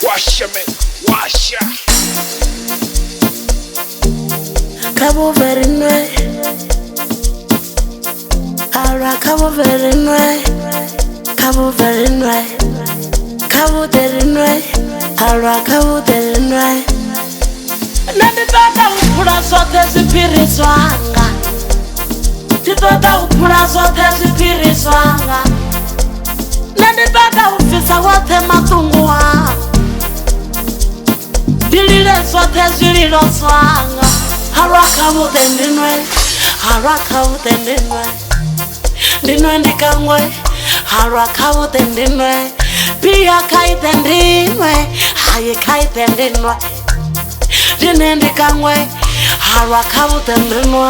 Washa me, washa. Cabo very nice. Ara cabo very nice. Cabo very nice. Cabo very nice. Ara cabo very nice. Nandi tata upura sote zipiri swanga. Titota upura sote zipiri swanga. Nandi tata ufisa wote matungua. Dilile sote zililo swanga. Haraka utendinwe, haraka utendinwe. Dinwe ndikangwe, haraka utendinwe. Pia kaitendinwe, haye kaitendinwe. Dinwe ndikangwe, haraka utendinwe.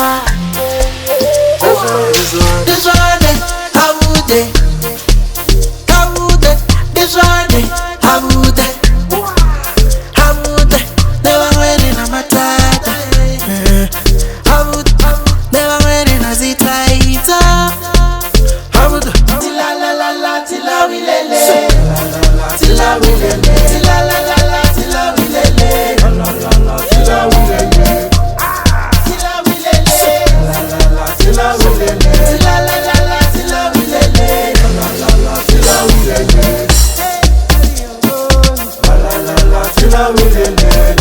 This one, habude, habude. This one, habude, habude. Never really na matata. Habude, never really na zitaita. Habude, tila la la la, tila wilele, tila wilele, tila la la la, tila wilele, la la la, tila wilele.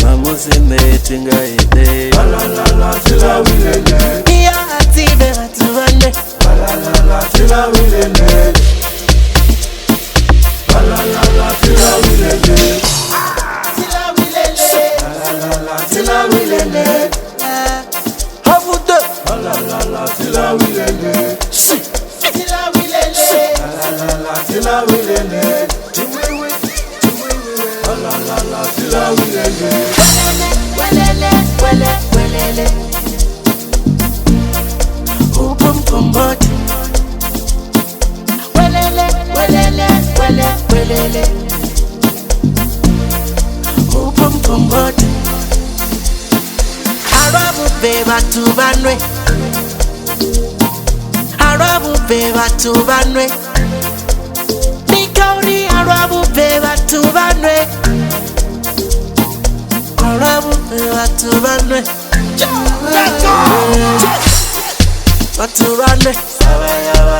Mamuzi metinga ide la la la tila wilele Iya atibe batubane la la tila wilele la la tila wilele tila wilele la tila wilele habude la tila wilele tila wilele la tila wilele la tila wilele welele wele welele upum pumboti welele welele wele welele upum pumboti arabu be batubanwe arabu be batubanwe nikauri arabu be batubanwe arabu be batubanwe batubanwe sabayaba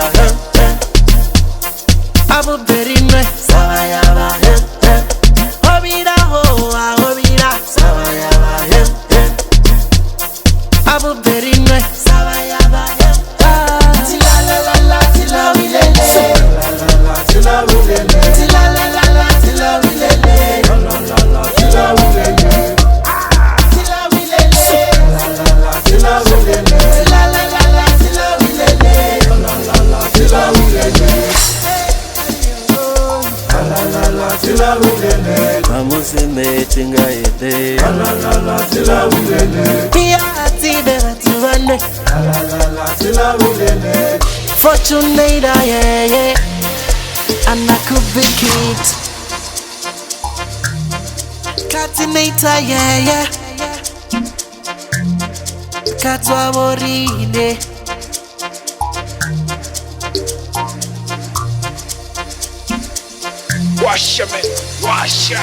abu berinwe sabayaba hobira ho hobira sabayaba abu berinwe sabayaba tila la la la tila wilele tila wilele tila la la la tila wilele la tila wilele tila wilele tila wilele tila la la la tila wilele la tila wilele la tila wilele mamuzi metinga ide la tila wilele iya atibe batubane la tila wilele Fortunator yeah yeah Anakubikit Katinator yeah yeah Katwa borine Washa me, washa.